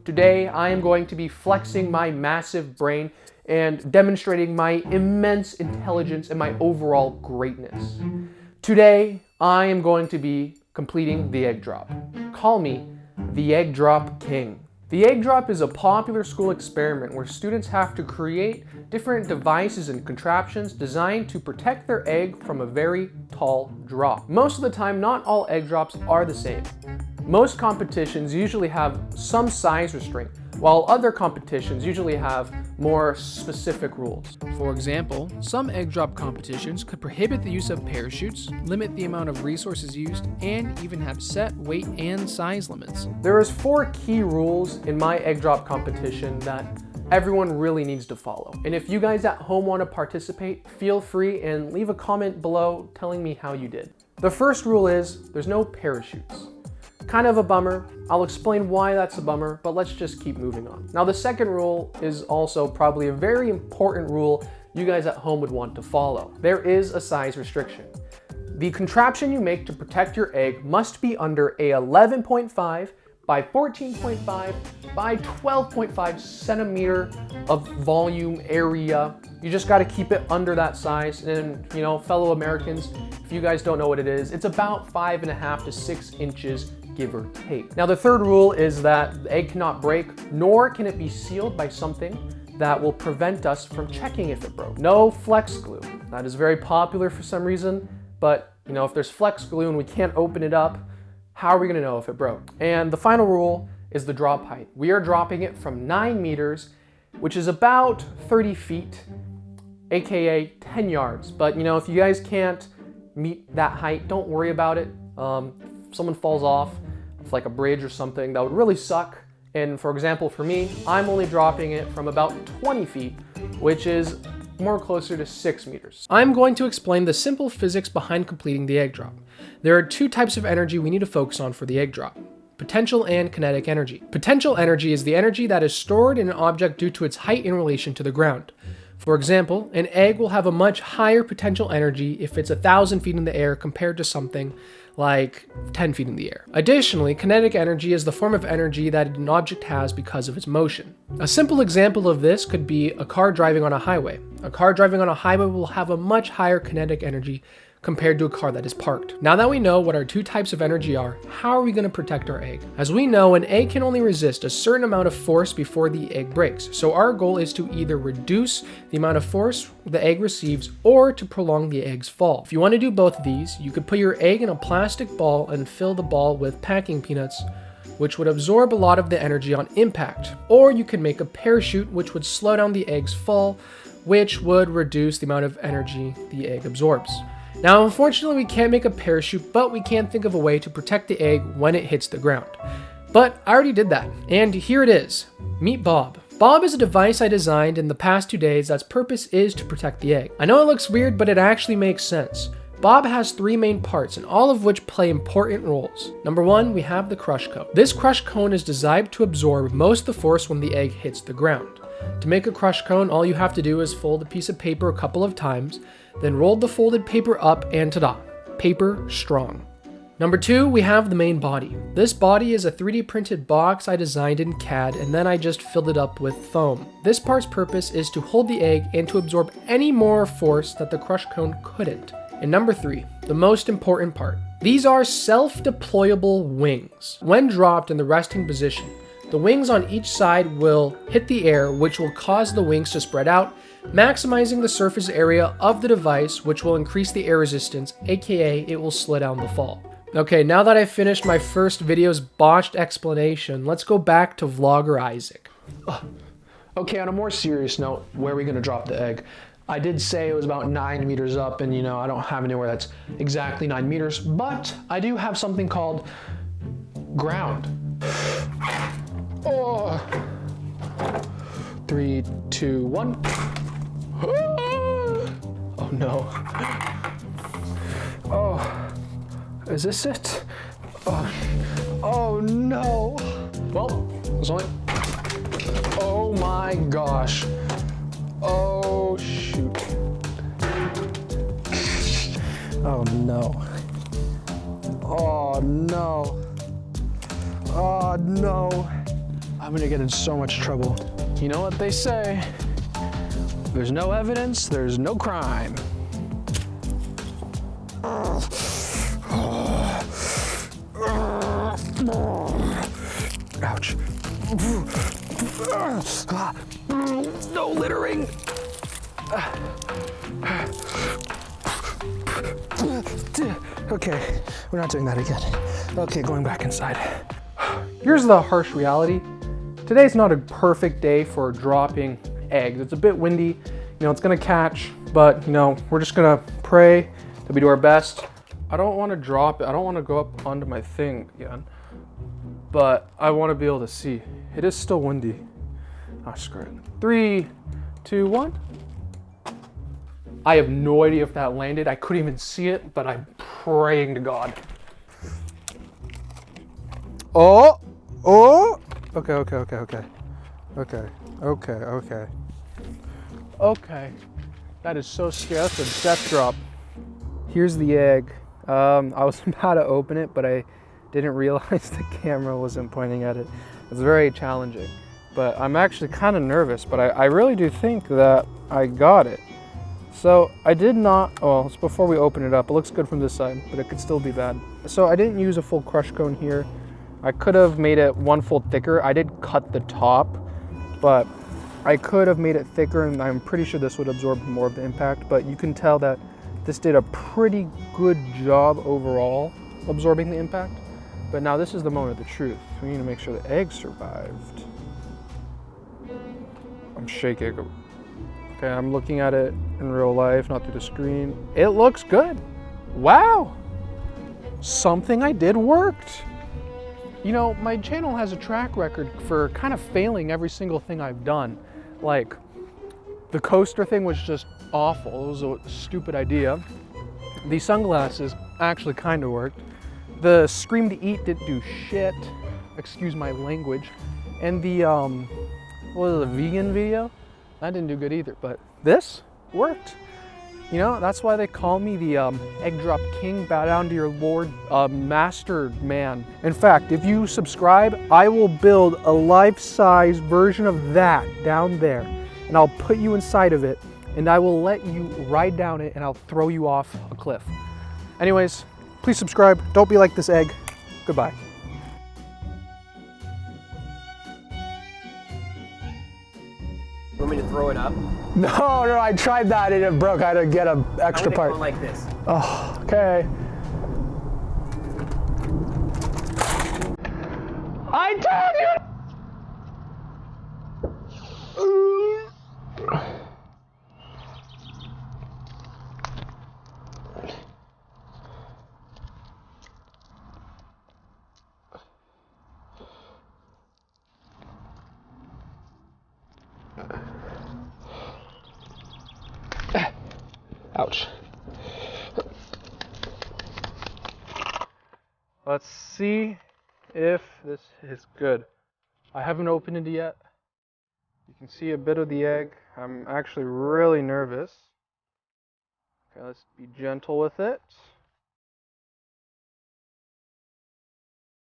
Today, I am going to be flexing my massive brain and demonstrating my immense intelligence and my overall greatness. Today, I am going to be completing the egg drop. Call me the Egg Drop King. The egg drop is a popular school experiment where students have to create different devices and contraptions designed to protect their egg from a very tall drop. Most of the time, not all egg drops are the same. Most competitions usually have some size restraint, while other competitions usually have more specific rules. For example, some egg drop competitions could prohibit the use of parachutes, limit the amount of resources used, and even have set weight and size limits. There is 4 key rules in my egg drop competition that everyone really needs to follow. And if you guys at home want to participate, feel free and leave a comment below telling me how you did. The first rule is there's no parachutes. Kind of a bummer. I'll explain why that's a bummer, but let's just keep moving on. Now, the second rule is also probably a very important rule you guys at home would want to follow. There is a size restriction. The contraption you make to protect your egg must be under a 11.5 by 14.5 by 12.5 centimeter of volume area. You just got to keep it under that size. And fellow Americans, if you guys don't know what it is, it's about 5.5 to 6 inches, give or take. Now, the third rule is that the egg cannot break, nor can it be sealed by something that will prevent us from checking if it broke. No flex glue. That is very popular for some reason, but if there's flex glue and we can't open it up, how are we gonna know if it broke? And the final rule is the drop height. We are dropping it from 9 meters, which is about 30 feet, AKA 10 yards. But if you guys can't meet that height, don't worry about it. If someone falls off, it's like a bridge or something, that would really suck. And for example, for me, I'm only dropping it from about 20 feet, which is more closer to 6 meters. I'm going to explain the simple physics behind completing the egg drop. There are 2 types of energy we need to focus on for the egg drop: potential and kinetic energy. Potential energy is the energy that is stored in an object due to its height in relation to the ground. For example, an egg will have a much higher potential energy if it's 1,000 feet in the air compared to something like 10 feet in the air. Additionally, kinetic energy is the form of energy that an object has because of its motion. A simple example of this could be a car driving on a highway. A car driving on a highway will have a much higher kinetic energy compared to a car that is parked. Now that we know what our 2 types of energy are, how are we going to protect our egg? As we know, an egg can only resist a certain amount of force before the egg breaks. So our goal is to either reduce the amount of force the egg receives or to prolong the egg's fall. If you want to do both of these, you could put your egg in a plastic ball and fill the ball with packing peanuts, which would absorb a lot of the energy on impact. Or you could make a parachute, which would slow down the egg's fall, which would reduce the amount of energy the egg absorbs. Now, unfortunately, we can't make a parachute, but we can think of a way to protect the egg when it hits the ground. But I already did that, and here it is. Meet Bob. Bob is a device I designed in the past 2 days that's purpose is to protect the egg. I know it looks weird, but it actually makes sense. Bob has 3 main parts, and all of which play important roles. Number 1, we have the crush cone. This crush cone is designed to absorb most of the force when the egg hits the ground. To make a crush cone, all you have to do is fold a piece of paper a couple of times, then roll the folded paper up and ta-da, paper strong. Number 2, we have the main body. This body is a 3D printed box I designed in CAD, and then I just filled it up with foam. This part's purpose is to hold the egg and to absorb any more force that the crush cone couldn't. And number 3, the most important part. These are self-deployable wings. When dropped in the resting position, the wings on each side will hit the air, which will cause the wings to spread out, maximizing the surface area of the device, which will increase the air resistance, aka it will slow down the fall. Okay, now that I've finished my first video's botched explanation, let's go back to Vlogger Isaac. Okay, on a more serious note, where are we gonna drop the egg? I did say it was about 9 meters up, and I don't have anywhere that's exactly 9 meters, but I do have something called ground. Oh. 3, 2, 1. Oh no. Oh, is this it? Oh no. Well, there's only, oh my gosh. Oh shoot. Oh no. Oh no. Oh no. I'm gonna get in so much trouble. You know what they say? There's no evidence, there's no crime. Ouch. No littering. Okay, we're not doing that again. Okay, going back inside. Here's the harsh reality. Today's not a perfect day for dropping eggs. It's a bit windy, you know, it's gonna catch, but you know, we're just gonna pray that we do our best. I don't wanna drop it. I don't wanna go up onto my thing again, but I wanna be able to see. It is still windy. Oh, screw it. 3, 2, 1. I have no idea if that landed. I couldn't even see it, but I'm praying to God. Oh, oh. Okay. Okay. That is so scary. That's a death drop. Here's the egg. I was about to open it, but I didn't realize the camera wasn't pointing at it. It's very challenging. But I'm actually kind of nervous, but I really do think that I got it. So I did not, well, it's before we open it up. It looks good from this side, but it could still be bad. So I didn't use a full crush cone here. I could have made it 1 fold thicker. I did cut the top, but I could have made it thicker, and I'm pretty sure this would absorb more of the impact, but you can tell that this did a pretty good job overall absorbing the impact. But now this is the moment of the truth. We need to make sure the egg survived. I'm shaking. Okay, I'm looking at it in real life, not through the screen. It looks good. Wow. Something I did worked. You know, my channel has a track record for kind of failing every single thing I've done. Like, the coaster thing was just awful. It was a stupid idea. The sunglasses actually kind of worked. The scream to eat didn't do shit. Excuse my language. And the, what was it, the vegan video? That didn't do good either, but this worked. You know, that's why they call me the egg drop king. Bow down to your lord, master man. In fact, if you subscribe, I will build a life-size version of that down there, and I'll put you inside of it, and I will let you ride down it, and I'll throw you off a cliff. Anyways, please subscribe. Don't be like this egg. Goodbye. You want me to throw it up? No, I tried that and it broke. I had to get an extra part. Go like this. Oh, okay. I told you! Ouch. Let's see if this is good. I haven't opened it yet. You can see a bit of the egg. I'm actually really nervous. Okay, let's be gentle with it.